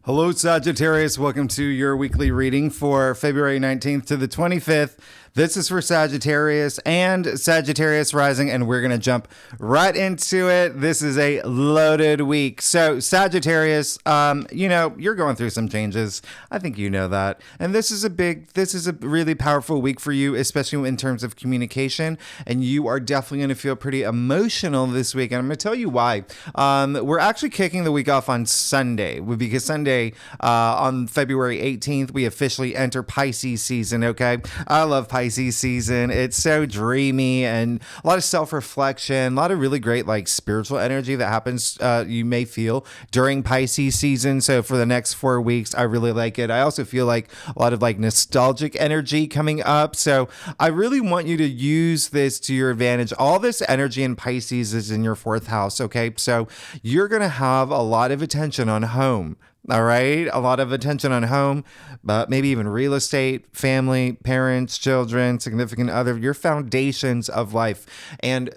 Hello, Sagittarius. Welcome to your weekly reading for February 19th to the 25th. This is for Sagittarius and Sagittarius rising, and we're going to jump right into it. This is a loaded week. So Sagittarius, you're going through some changes. I think you know that. And this is a really powerful week for you, especially in terms of communication. And you are definitely going to feel pretty emotional this week. And I'm going to tell you why. We're actually kicking the week off on Sunday, because Sunday, on February 18th, we officially enter Pisces season, okay? I love Pisces season. It's so dreamy and a lot of self-reflection, a lot of really great spiritual energy that happens you may feel during Pisces season. So for the next 4 weeks, I really like it. I also feel like a lot of nostalgic energy coming up. So I really want you to use this to your advantage. All this energy in Pisces is in your 4th house, okay? So you're going to have a lot of attention on home. All right. A lot of attention on home, but maybe even real estate, family, parents, children, significant other, your foundations of life. And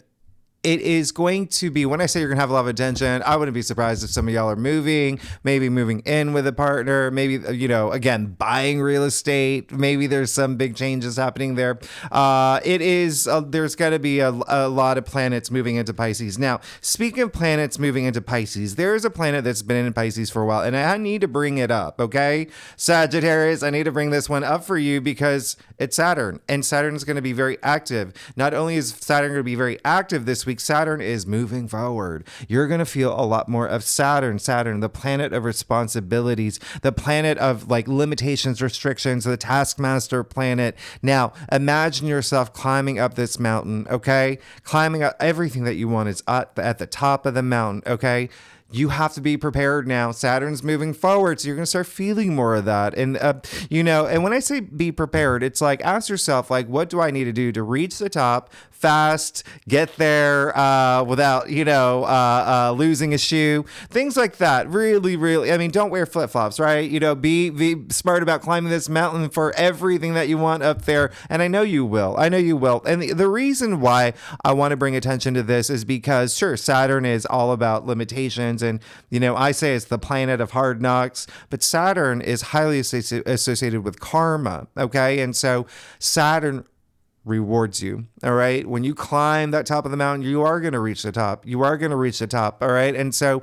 it is going to be, when I say you're going to have a lot of attention, I wouldn't be surprised if some of y'all are moving, maybe moving in with a partner, maybe, again, buying real estate. Maybe there's some big changes happening there. There's got to be a lot of planets moving into Pisces. Now, speaking of planets moving into Pisces, there is a planet that's been in Pisces for a while, and I need to bring it up, okay? Sagittarius, I need to bring this one up for you because it's Saturn, and Saturn is going to be very active. Not only is Saturn going to be very active this week, Saturn is moving forward. You're going to feel a lot more of Saturn, the planet of responsibilities, the planet of limitations, restrictions, the taskmaster planet. Now, imagine yourself climbing up this mountain, okay? Climbing up, everything that you want is at the top of the mountain, okay? You have to be prepared now. Saturn's moving forward, so you're going to start feeling more of that. And, and when I say be prepared, it's ask yourself, what do I need to do to reach the top fast, get there without, losing a shoe, things like that. Really, really, don't wear flip-flops, right? Be smart about climbing this mountain for everything that you want up there. And I know you will. And the reason why I want to bring attention to this is because, sure, Saturn is all about limitations. And, I say it's the planet of hard knocks, but Saturn is highly associated with karma. Okay. And so Saturn rewards you. All right. When you climb that top of the mountain, you are going to reach the top. All right. And so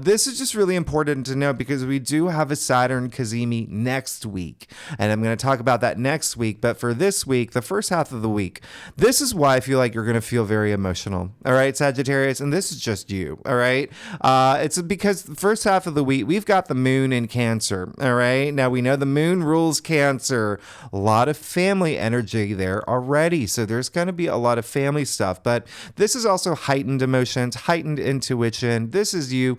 this is just really important to know because we do have a Saturn Cazimi next week. And I'm going to talk about that next week. But for this week, the first half of the week, this is why I feel like you're going to feel very emotional. All right, Sagittarius. And this is just you. All right. It's because the first half of the week, we've got the moon in Cancer. All right. Now we know the moon rules Cancer. A lot of family energy there already. So there's going to be a lot of family stuff, but this is also heightened emotions, heightened intuition. This is the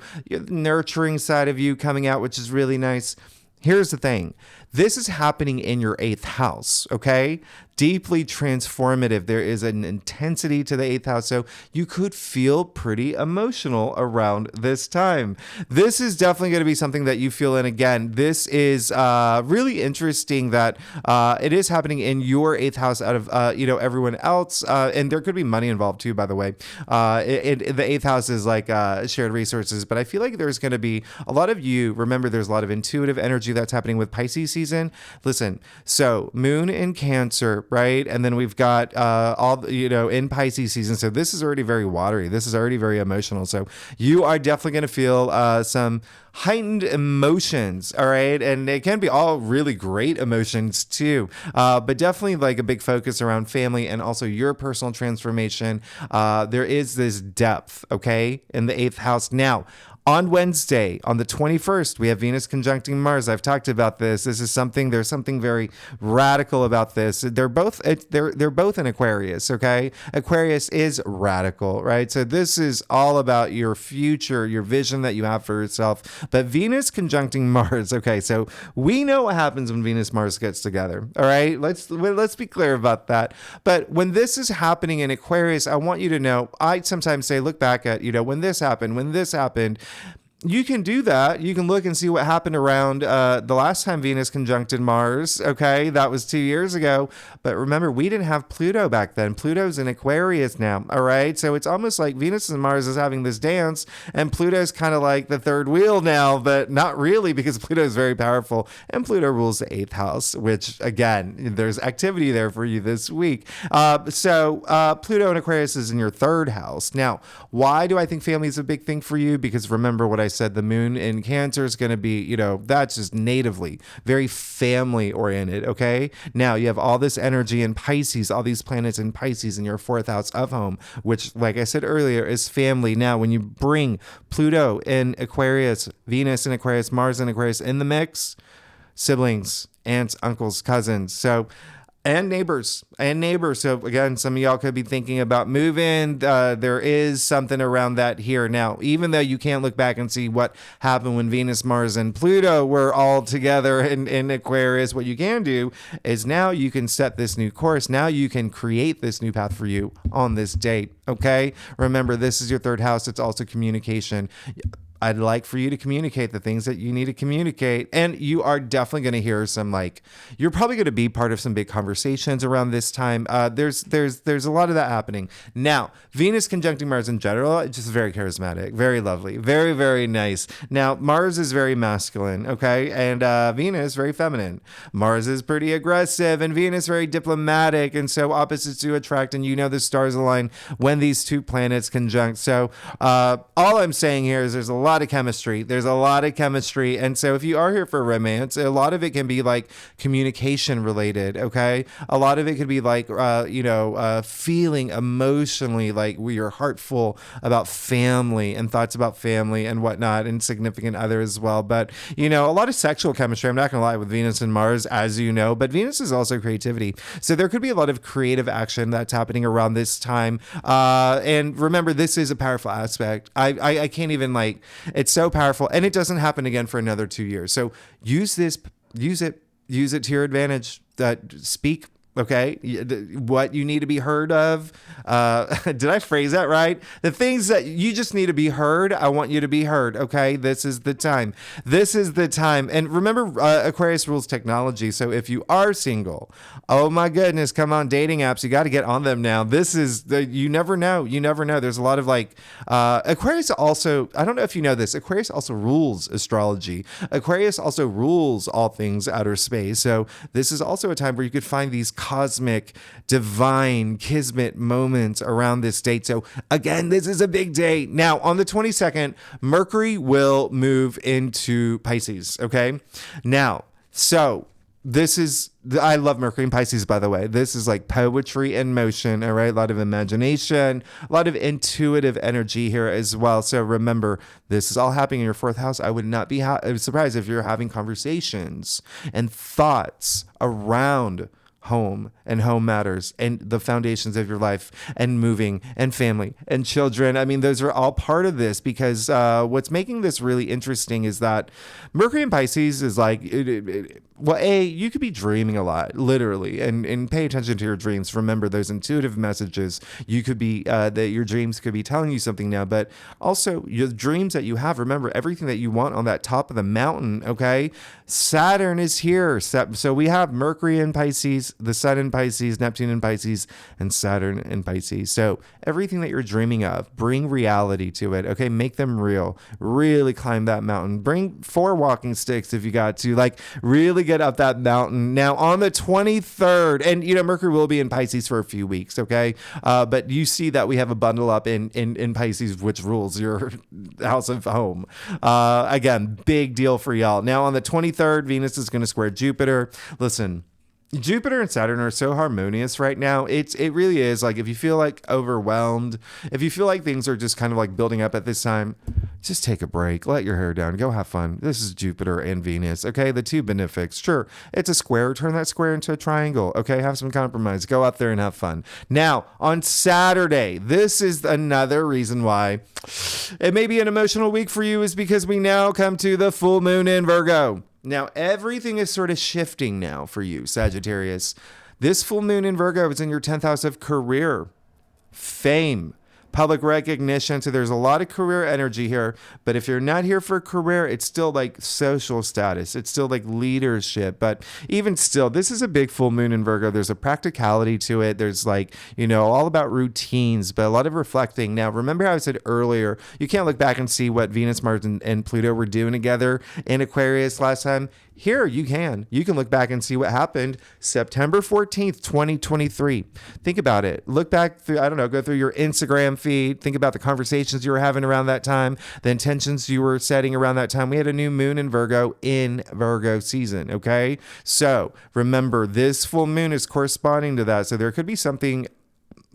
nurturing side of you coming out, which is really nice. Here's the thing. This is happening in your 8th house, okay? Deeply transformative. There is an intensity to the 8th house, so you could feel pretty emotional around this time. This is definitely going to be something that you feel, and again, this is really interesting that it is happening in your 8th house out of everyone else, and there could be money involved too, by the way. The 8th house is shared resources, but I feel like there's going to be a lot of you. Remember, there's a lot of intuitive energy that's happening with Pisces season. Listen, so moon in Cancer, right? And then we've got in Pisces season. So this is already very watery. This is already very emotional. So you are definitely going to feel some heightened emotions. All right. And it can be all really great emotions too. But definitely a big focus around family and also your personal transformation. There is this depth, okay, in the 8th house. Now, on Wednesday, on the 21st, we have Venus conjuncting Mars. I've talked about this. There's something very radical about this. They're both in Aquarius, okay? Aquarius is radical, right? So this is all about your future, your vision that you have for yourself. But Venus conjuncting Mars, okay? So we know what happens when Venus Mars gets together, all right? Let's be clear about that. But when this is happening in Aquarius, I want you to know, I sometimes say, look back at, when this happened, you can do that. You can look and see what happened around the last time Venus conjuncted Mars. Okay, that was 2 years ago. But remember, we didn't have Pluto back then. Pluto's in Aquarius now. All right, so it's almost like Venus and Mars is having this dance, and Pluto's kind of like the third wheel now, but not really, because Pluto is very powerful, and Pluto rules the eighth house, which again, there's activity there for you this week. So Pluto in Aquarius is in your third house. Now, why do I think family is a big thing for you? Because remember what I said, the moon in Cancer is going to be, that's just natively very family oriented. Okay. Now you have all this energy in Pisces, all these planets in Pisces in your fourth house of home, which, like I said earlier, is family. Now, when you bring Pluto in Aquarius, Venus in Aquarius, Mars in Aquarius in the mix, siblings, aunts, uncles, cousins. And neighbors. So again, some of y'all could be thinking about moving. There is something around that here. Now, even though you can't look back and see what happened when Venus, Mars, and Pluto were all together in Aquarius, what you can do is now you can set this new course. Now you can create this new path for you on this date. Okay. Remember, this is your third house. It's also communication. I'd like for you to communicate the things that you need to communicate. And you are definitely going to hear some, you're probably going to be part of some big conversations around this time. There's a lot of that happening. Now, Venus conjuncting Mars in general, it's just very charismatic, very lovely, very, very nice. Now, Mars is very masculine, okay? And Venus, very feminine. Mars is pretty aggressive and Venus very diplomatic. And so opposites do attract. And the stars align when these two planets conjunct. So all I'm saying here is there's a lot of chemistry. There's a lot of chemistry. And so if you are here for romance, a lot of it can be communication related. Okay. A lot of it could be feeling emotionally like we are heartful about family and thoughts about family and whatnot, and significant other as well. But, a lot of sexual chemistry. I'm not going to lie, with Venus and Mars, as you know, but Venus is also creativity. So there could be a lot of creative action that's happening around this time. And remember, this is a powerful aspect. I can't even it's so powerful, and it doesn't happen again for another 2 years. So use it to your advantage. Speak. Okay, what you need to be heard of. Did I phrase that right? The things that you just need to be heard, I want you to be heard. Okay, this is the time. And remember, Aquarius rules technology. So if you are single, oh my goodness, come on, dating apps, you got to get on them now. This is you never know. There's a lot of Aquarius also, I don't know if you know this, Aquarius also rules astrology. Aquarius also rules all things outer space. So this is also a time where you could find these cosmic, divine, kismet moments around this date. So again, this is a big day. Now, on the 22nd, Mercury will move into Pisces. Okay. Now, so I love Mercury in Pisces, by the way. This is like poetry in motion, all right? A lot of imagination, a lot of intuitive energy here as well. So remember, this is all happening in your fourth house. I would not be surprised if you're having conversations and thoughts around home and home matters and the foundations of your life and moving and family and children. I mean, those are all part of this, because what's making this really interesting is that Mercury in Pisces is you could be dreaming a lot, literally, and pay attention to your dreams. Remember those intuitive messages. You could be, that your dreams could be telling you something now, but also your dreams that you have, remember everything that you want on that top of the mountain. Okay. Saturn is here. So we have Mercury in Pisces, the Sun in Pisces, Neptune in Pisces, and Saturn in Pisces. So everything that you're dreaming of, bring reality to it. Okay. Make them real, really climb that mountain, bring 4 walking sticks if you got to, really get up that mountain. Now on the 23rd, and Mercury will be in Pisces for a few weeks. Okay. But you see that we have a bundle up in Pisces, which rules your house of home. Again, big deal for y'all. Now on the 23rd, Venus is going to square Jupiter. Listen, Jupiter and Saturn are so harmonious right now. It really is. If you feel overwhelmed, if you feel like things are just kind of building up at this time, just take a break, let your hair down, go have fun. This is Jupiter and Venus. Okay. The two benefics. Sure. It's a square. Turn that square into a triangle. Okay. Have some compromise. Go out there and have fun. Now on Saturday, this is another reason why it may be an emotional week for you, is because we now come to the full moon in Virgo. Now, everything is sort of shifting now for you, Sagittarius. This full moon in Virgo is in your 10th house of career, fame, public recognition. So there's a lot of career energy here. But if you're not here for career, it's still like social status. It's still like leadership. But even still, this is a big full moon in Virgo. There's a practicality to it. There's like, all about routines, but a lot of reflecting. Now, remember how I said earlier, you can't look back and see what Venus, Mars, and Pluto were doing together in Aquarius last time. Here, you can look back and see what happened September 14th, 2023. Think about it. Look back through, go through your Instagram feed. Think about the conversations you were having around that time, the intentions you were setting around that time. We had a new moon in Virgo season, okay? So remember, this full moon is corresponding to that. So there could be something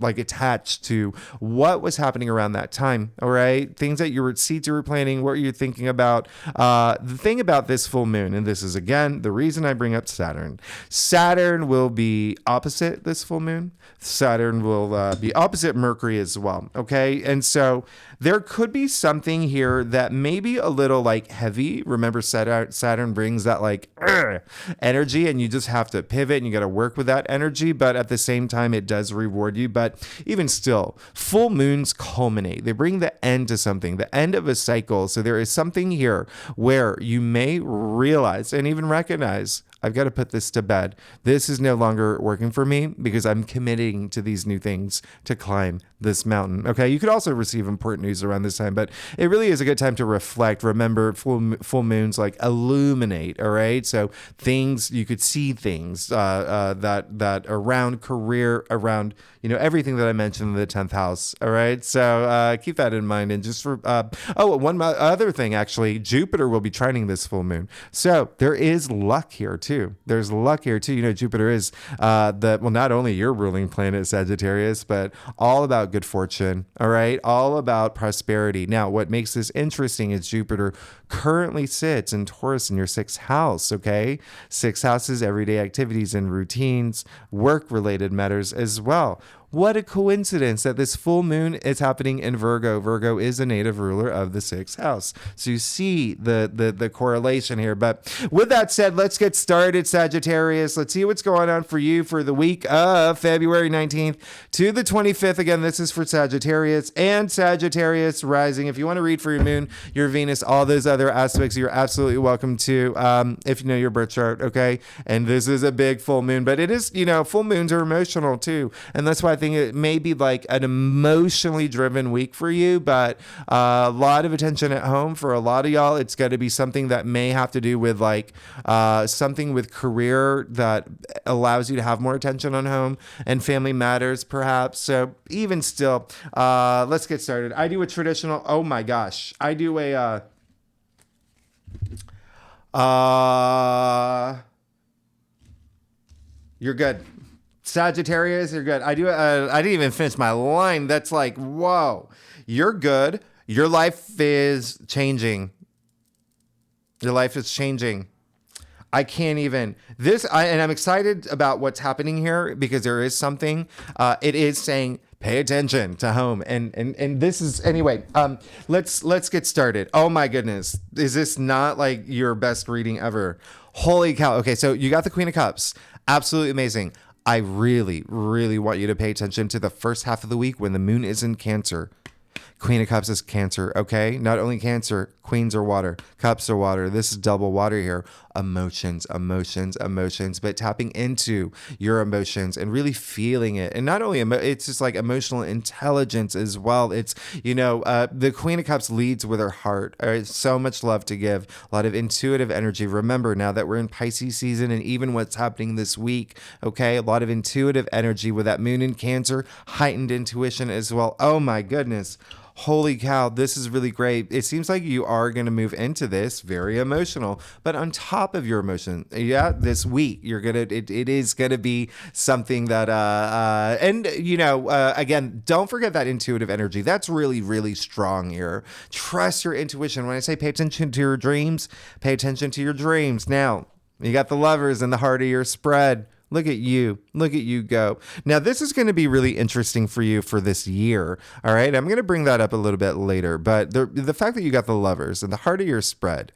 like attached to what was happening around that time. All right. Things that seeds you were planning, what you're thinking about. The thing about this full moon, and this is again, the reason I bring up Saturn will be opposite this full moon. Saturn will be opposite Mercury as well. Okay. And so there could be something here that may be a little like heavy. Remember, Saturn brings that like energy, and you just have to pivot and you got to work with that energy. But at the same time, it does reward you. But even still, full moons culminate. They bring the end to something, the end of a cycle. So there is something here where you may realize and even recognize, I've got to put this to bed. This is no longer working for me because I'm committing to these new things to climb this mountain. Okay. You could also receive important news around this time, but it really is a good time to reflect. Remember, full moons like illuminate. All right. So you could see things that around career, around, everything that I mentioned in the 10th house. All right. So keep that in mind. And just for, one other thing, actually, Jupiter will be trining this full moon. So there is luck here too. There's luck here too. Jupiter is not only your ruling planet, Sagittarius, but all about good fortune. All right. All about prosperity. Now, what makes this interesting is Jupiter currently sits in Taurus in your 6th house. Okay. 6th house is everyday activities and routines, work related matters as well. What a coincidence that this full moon is happening in Virgo. Virgo is a native ruler of the 6th house. So you see the correlation here. But with that said, let's get started, Sagittarius. Let's see what's going on for you for the week of February 19th to the 25th. Again, this is for Sagittarius and Sagittarius rising. If you want to read for your moon, your Venus, all those other aspects, you're absolutely welcome to, if you know your birth chart, okay? And this is a big full moon, but it is, full moons are emotional too. And that's why I think it may be like an emotionally driven week for you, but a lot of attention at home for a lot of y'all. It's going to be something that may have to do with like something with career that allows you to have more attention on home and family matters, perhaps. So even still, let's get started. I do a traditional, oh my gosh, I do a you're good. Sagittarius, you're good. I didn't even finish my line. That's like, whoa, you're good. Your life is changing. Your life is changing. I can't even and I'm excited about what's happening here because there is something, it is saying, pay attention to home. And this is, anyway, let's get started. Oh my goodness. Is this not like your best reading ever? Holy cow. Okay. So you got the Queen of Cups. Absolutely amazing. I really, really want you to pay attention to the first half of the week when the moon is in Cancer. Queen of Cups is Cancer, okay? Not only Cancer, queens are water, cups are water. This is double water here. Emotions, but tapping into your emotions and really feeling it. And not only, it's just like emotional intelligence as well. It's, the Queen of Cups leads with her heart. So much love to give, a lot of intuitive energy. Remember now that we're in Pisces season and even what's happening this week, okay? A lot of intuitive energy with that moon in Cancer, heightened intuition as well. Oh my goodness. Holy cow, this is really great. It seems like you are going to move into this very emotional, but on top of your emotion, this week, it is going to be something that, again, don't forget that intuitive energy. That's really, really strong here. Trust your intuition. When I say pay attention to your dreams, pay attention to your dreams. Now, you got the Lovers in the heart of your spread. Look at you go. Now, this is going to be really interesting for you for this year. All right. I'm going to bring that up a little bit later. But the fact that you got the Lovers in the heart of your spread,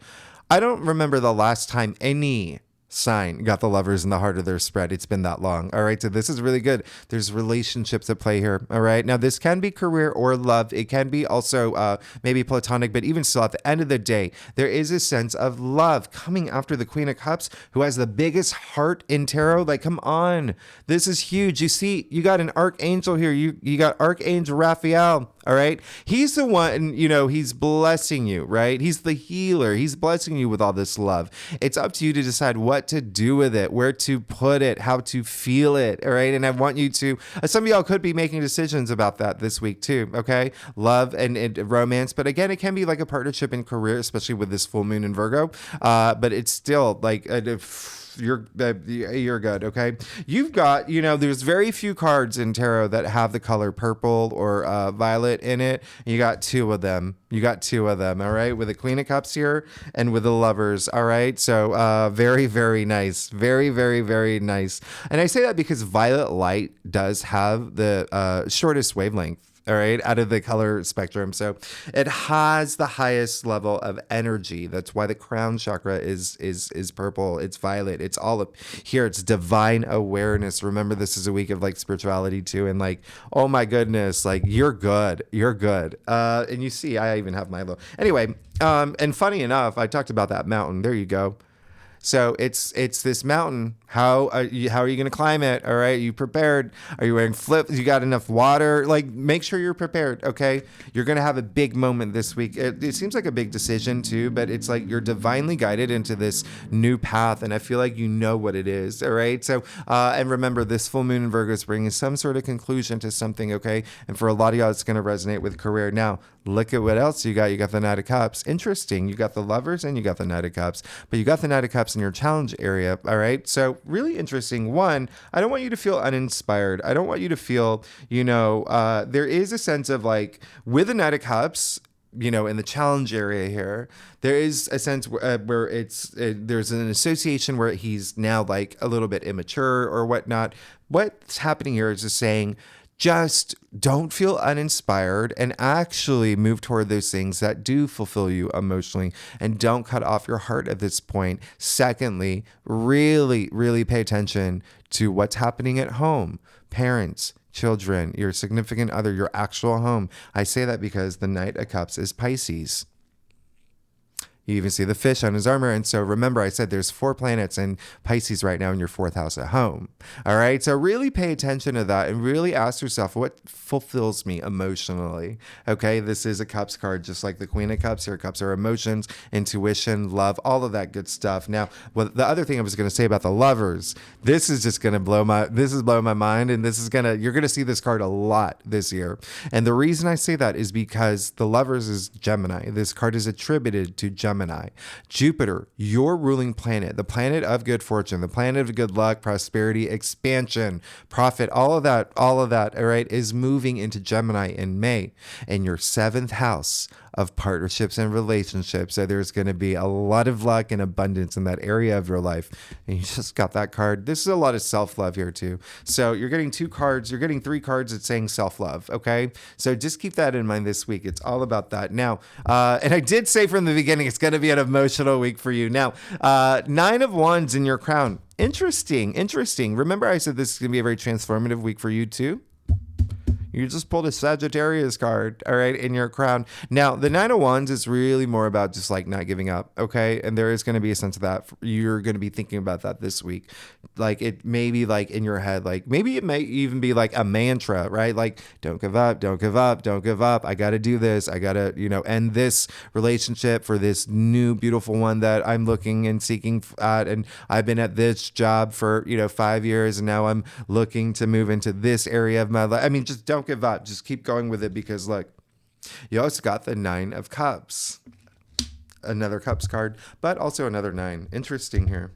I don't remember the last time any sign got the Lovers in the heart of their spread. It's been that long. All right. So this is really good. There's relationships at play here. All right. Now, this can be career or love. It can be also maybe platonic, but even still, at the end of the day, there is a sense of love coming after the Queen of Cups, who has the biggest heart in tarot. Like, come on. This is huge. You see, you got an archangel here. You got Archangel Raphael. All right. He's the one, he's blessing you, right? He's the healer. He's blessing you with all this love. It's up to you to decide what to do with it, where to put it, how to feel it. All right. And I want you to, some of y'all could be making decisions about that this week too. Okay. Love and romance. But again, it can be like a partnership in career, especially with this full moon in Virgo. But it's still like, you're good. Okay. You've got, there's very few cards in tarot that have the color purple or violet in it. You got two of them. All right. With the Queen of Cups here and with the Lovers. All right. So very, very nice. Very, very, very nice. And I say that because violet light does have the shortest wavelength. All right, out of the color spectrum. So it has the highest level of energy. That's why the crown chakra is purple. It's violet. It's all up here. It's divine awareness. Remember, this is a week of like spirituality too. And like, oh my goodness, like you're good. And you see, I even have Milo. Anyway, and funny enough, I talked about that mountain. There you go. So it's this mountain. How are you going to climb it? All right. You prepared? Are you wearing flips? You got enough water? Like, make sure you're prepared. Okay. You're going to have a big moment this week. It seems like a big decision too, but it's like you're divinely guided into this new path. And I feel like you know what it is. All right. So, and remember, this full moon in Virgo is bringing some sort of conclusion to something. Okay. And for a lot of y'all, it's going to resonate with career. Now, look at what else you got. You got the Knight of Cups. Interesting. You got the Lovers and you got the Knight of Cups, but you got the Knight of Cups in your challenge area. All right. So really interesting. One, I don't want you to feel uninspired. I don't want you to feel, there is a sense of like with the Knight of Cups, in the challenge area here, there is a sense where there's an association where he's now like a little bit immature or whatnot. What's happening here is just saying, just don't feel uninspired and actually move toward those things that do fulfill you emotionally, and don't cut off your heart at this point. Secondly, really, really pay attention to what's happening at home. Parents, children, your significant other, your actual home. I say that because the Knight of Cups is Pisces. You even see the fish on his armor. And so remember, I said there's 4 planets in Pisces right now in your 4th house at home. All right. So really pay attention to that and really ask yourself, what fulfills me emotionally? Okay. This is a Cups card, just like the Queen of Cups. Here, Cups are emotions, intuition, love, all of that good stuff. Now, the other thing I was going to say about the Lovers, this is just going to blowing my mind. And you're going to see this card a lot this year. And the reason I say that is because the Lovers is Gemini. This card is attributed to Gemini. Jupiter, your ruling planet, the planet of good fortune, the planet of good luck, prosperity, expansion, profit, all of that, all right, is moving into Gemini in May, in your 7th house of partnerships and relationships. So there's going to be a lot of luck and abundance in that area of your life. And you just got that card. This is a lot of self-love here too. So you're getting 2 cards. You're getting 3 cards that's saying self-love. Okay. So just keep that in mind this week. It's all about that. Now, and I did say from the beginning, it's going to be an emotional week for you. Now, 9 of Wands in your crown. Interesting. Remember I said this is going to be a very transformative week for you too? You just pulled a Sagittarius card, all right, in your crown. Now, the 9 of Wands is really more about just like not giving up, okay? And there is going to be a sense of that. You're going to be thinking about that this week. Like it may be like in your head, like maybe it may even be like a mantra, right? Like, don't give up, don't give up, don't give up. I got to do this. I got to, end this relationship for this new beautiful one that I'm looking and seeking at. And I've been at this job for, 5 years, and now I'm looking to move into this area of my life. I mean, just don't give up. Just keep going with it, because look, you also got the 9 of Cups, another Cups card, but also another 9. Interesting here,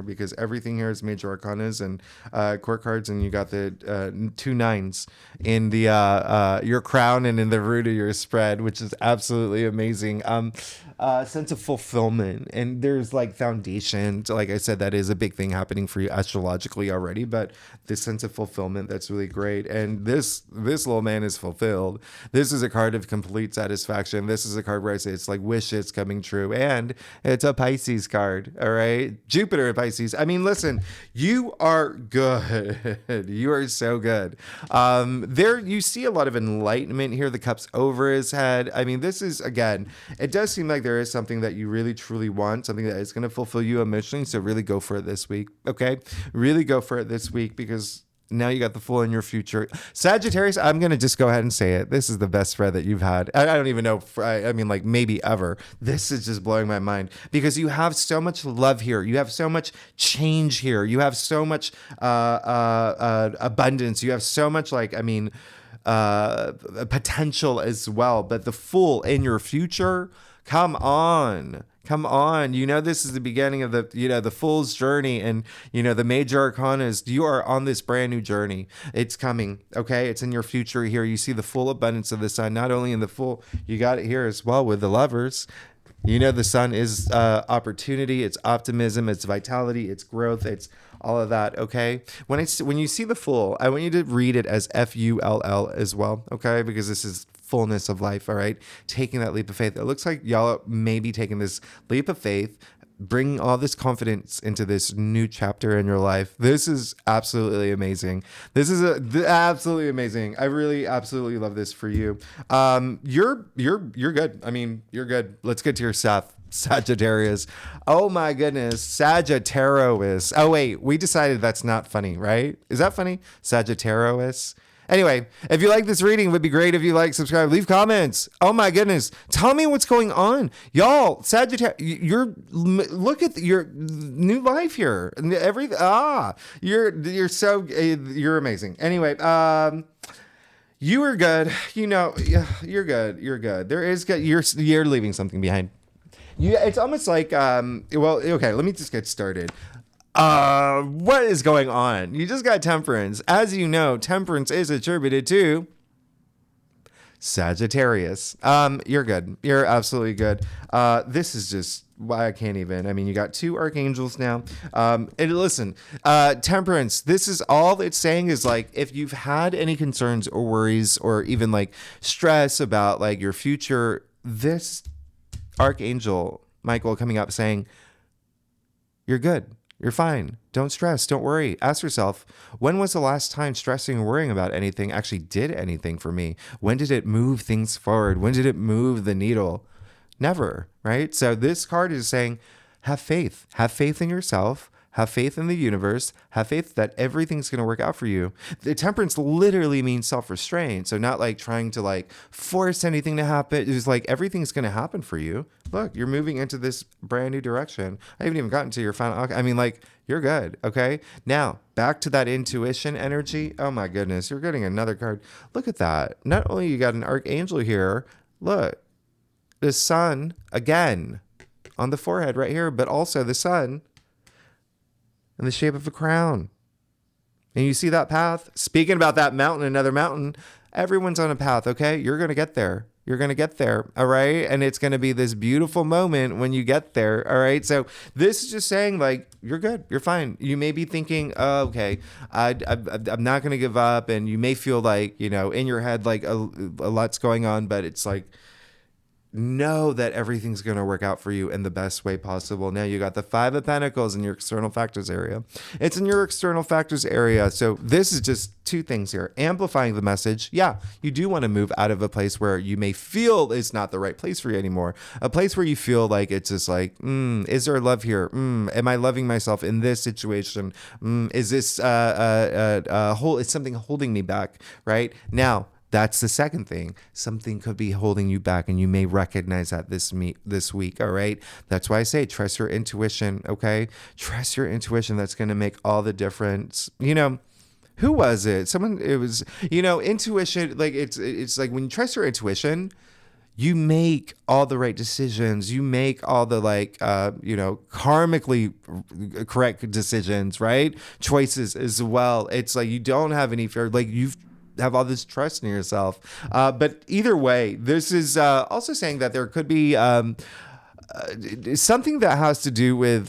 because everything here is major arcanas and court cards, and you got the 2 9s in the your crown and in the root of your spread, which is absolutely amazing. Sense of fulfillment, and there's like foundation. Like I said, that is a big thing happening for you astrologically already, but this sense of fulfillment, that's really great. And this little man is fulfilled. This is a card of complete satisfaction. This is a card where I say it's like wishes coming true, and it's a Pisces card. All right. okay? Jupiter in Pisces. I mean, listen, you are good. You are so good. There, you see a lot of enlightenment here. The cup's over his head. I mean, this is, again, it does seem like there is something that you really, truly want, something that is going to fulfill you emotionally. So really go for it this week, okay? Really go for it this week, because now you got the Fool in your future. Sagittarius, I'm going to just go ahead and say it. This is the best spread that you've had. I don't even know. I mean, like, maybe ever. This is just blowing my mind, because you have so much love here. You have so much change here. You have so much abundance. You have so much, like, I mean, potential as well. But the Fool in your future, come on. Come on. You know, this is the beginning of the, you know, the Fool's journey, and, you know, the major arcanas. You are on this brand new journey. It's coming. Okay. It's in your future here. You see the full abundance of the sun, not only in the Fool, you got it here as well with the Lovers. You know, the sun is opportunity, it's optimism, it's vitality, it's growth, it's all of that. Okay. When you see the Fool, I want you to read it as Full as well. Okay. Because this is fullness of life. All right. Taking that leap of faith. It looks like y'all may be taking this leap of faith, bringing all this confidence into this new chapter in your life. This is absolutely amazing. This is absolutely amazing. I really absolutely love this for you. You're good. I mean, you're good. Let's get to your stuff. Sagittarius. Oh my goodness. Sagittarius. Oh wait, we decided that's not funny, right? Is that funny? Sagittarius. Anyway, if you like this reading, it would be great if you like, subscribe, leave comments. Oh my goodness. Tell me what's going on. Y'all, Sagittarius, look at your new life here. You're amazing. Anyway, you are good. You know, you're good. You're good. There is good. You're leaving something behind. It's almost like, well, okay, let me just get started. What is going on? You just got Temperance. As you know, Temperance is attributed to Sagittarius. You're good. You're absolutely good. This is just why I can't even. I mean, you got two archangels now. And listen, Temperance, this is all it's saying is, like, if you've had any concerns or worries or even like stress about like your future, this Archangel Michael coming up saying, you're good. You're fine. Don't stress. Don't worry. Ask yourself, when was the last time stressing and worrying about anything actually did anything for me? When did it move things forward? When did it move the needle? Never, right? So this card is saying, have faith. Have faith in yourself. Have faith in the universe. Have faith that everything's going to work out for you. The Temperance literally means self-restraint. So not like trying to like force anything to happen. It's like everything's going to happen for you. Look, you're moving into this brand new direction. I haven't even gotten to your final. I mean, like, you're good. Okay. Now back to that intuition energy. Oh my goodness. You're getting another card. Look at that. Not only you got an archangel here. Look, the sun again on the forehead right here, but also the sun in the shape of a crown. And you see that path? Speaking about that mountain, another mountain, everyone's on a path, okay? You're going to get there. You're going to get there, all right? And it's going to be this beautiful moment when you get there, all right? So this is just saying, like, you're good. You're fine. You may be thinking, oh, okay, I'm not going to give up. And you may feel like, you know, in your head, like a lot's going on, but it's like, know that everything's going to work out for you in the best way possible. Now you got the Five of Pentacles in your external factors area. It's in your external factors area. So this is just two things here. Amplifying the message. Yeah, you do want to move out of a place where you may feel it's not the right place for you anymore. A place where you feel like it's just like, is there love here? Am I loving myself in this situation? Is this is something holding me back? Right now, that's the second thing. Something could be holding you back, and you may recognize that this week, all right? That's why I say trust your intuition, okay? Trust your intuition. That's going to make all the difference. You know, who was it? It was, you know, intuition, like it's like when you trust your intuition, you make all the right decisions. You make all the karmically correct decisions, right? Choices as well. It's like you don't have any fear. Like you've have all this trust in yourself. But either way, this is also saying that there could be something that has to do with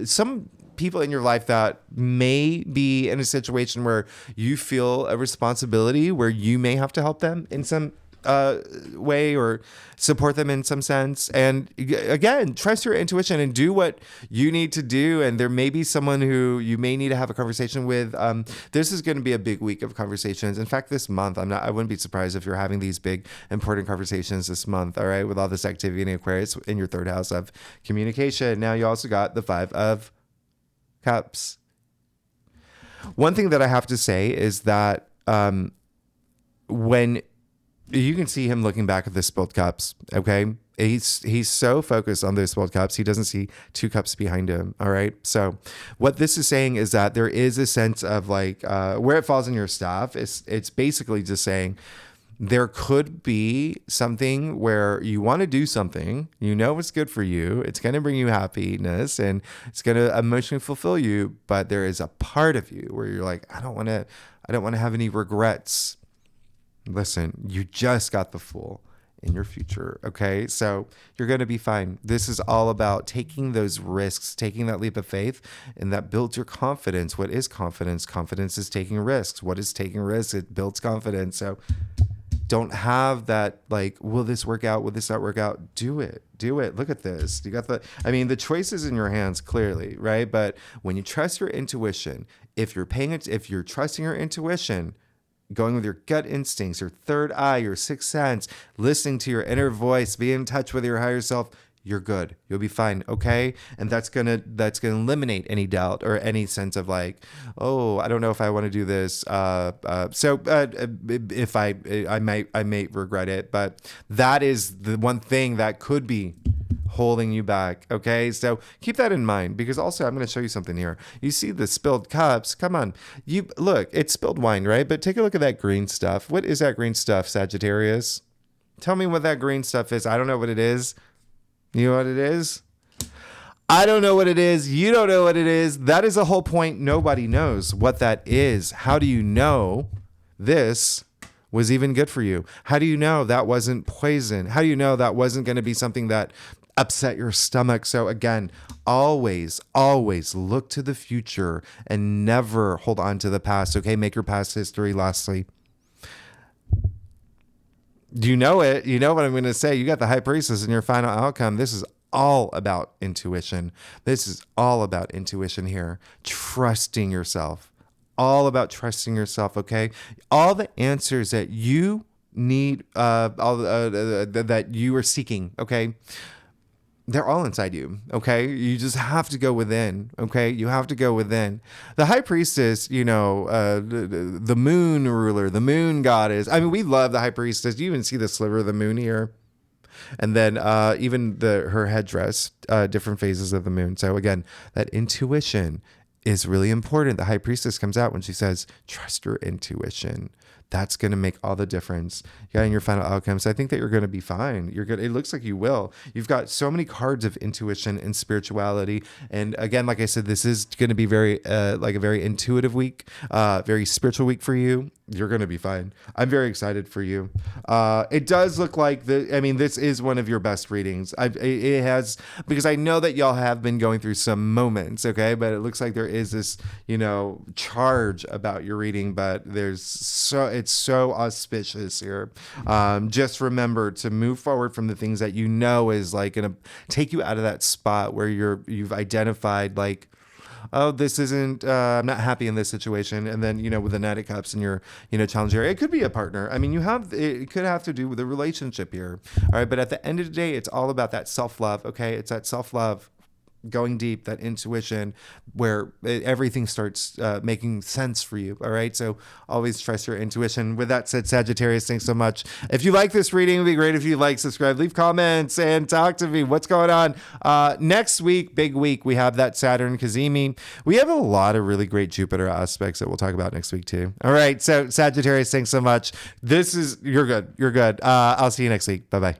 some people in your life that may be in a situation where you feel a responsibility, where you may have to help them in some way or support them in some sense. And again, trust your intuition and do what you need to do. And there may be someone who you may need to have a conversation with. This is going to be a big week of conversations. In fact, this month, I wouldn't be surprised if you're having these big, important conversations this month. All right. With all this activity in Aquarius in your third house of communication. Now you also got the 5 of Cups. One thing that I have to say is that when you can see him looking back at the spilled cups, okay? He's so focused on those spilled cups, he doesn't see 2 cups behind him, all right? So what this is saying is that there is a sense of like where it falls in your staff. It's basically just saying there could be something where you want to do something, you know it's good for you, it's going to bring you happiness, and it's going to emotionally fulfill you, but there is a part of you where you're like, I don't want to have any regrets. Listen, you just got the Fool in your future, okay? So you're going to be fine. This is all about taking those risks, taking that leap of faith, and that builds your confidence. What is confidence? Confidence is taking risks. What is taking risks? It builds confidence. So don't have that like, will this work out? Will this not work out? Do it. Look at this. You got the choice is in your hands clearly, right? But when you trust your intuition, if you're trusting your intuition, going with your gut instincts, your third eye, your sixth sense, listening to your inner voice, be in touch with your higher self, you're good. You'll be fine. Okay. And that's gonna eliminate any doubt or any sense of like, oh, I don't know if I want to do this. If I may regret it, but that is the one thing that could be holding you back. Okay. So keep that in mind, because also I'm going to show you something here. You see the spilled cups. Come on. Look, it's spilled wine, right? But take a look at that green stuff. What is that green stuff, Sagittarius? Tell me what that green stuff is. I don't know what it is. You know what it is? I don't know what it is. You don't know what it is. That is the whole point. Nobody knows what that is. How do you know this was even good for you? How do you know that wasn't poison? How do you know that wasn't going to be something that upset your stomach? So again, always look to the future and never hold on to the past. Okay, make your past history. Lastly, you know it. You know what I'm going to say. You got the High Priestess in your final outcome. This is all about intuition. This is all about intuition here. Trusting yourself. All about trusting yourself, okay? All the answers that you need, that you are seeking, okay? They're all inside you, okay? You just have to go within, okay? You have to go within. The High Priestess, the moon ruler, the moon goddess. I mean, we love the High Priestess. You even see the sliver of the moon here. And then even her headdress, different phases of the moon. So again, that intuition is really important. The High Priestess comes out when she says, trust your intuition. That's going to make all the difference. Yeah, in your final outcomes, I think that you're going to be fine. You're good. It looks like you will. You've got so many cards of intuition and spirituality. And again, like I said, this is going to be very like a very intuitive week, very spiritual week for you. You're going to be fine. I'm very excited for you. It does look like this is one of your best readings. It has, because I know that y'all have been going through some moments, okay? But it looks like there is this, charge about your reading, but it's so auspicious here. Just remember to move forward from the things that you know is like going to take you out of that spot where you've identified like, oh, this isn't, I'm not happy in this situation. And then, with the Knight of Cups in your, challenge area, it could be a partner. I mean, it could have to do with a relationship here. All right. But at the end of the day, it's all about that self-love. Okay. It's that self-love, going deep, that intuition where everything starts making sense for you. All right. So always trust your intuition. With that said, Sagittarius, thanks so much. If you like this reading, it would be great if you like, subscribe, leave comments, and talk to me. What's going on? Next week, big week, we have that Saturn Cazimi. We have a lot of really great Jupiter aspects that we'll talk about next week too. All right. So Sagittarius, thanks so much. You're good. You're good. I'll see you next week. Bye-bye.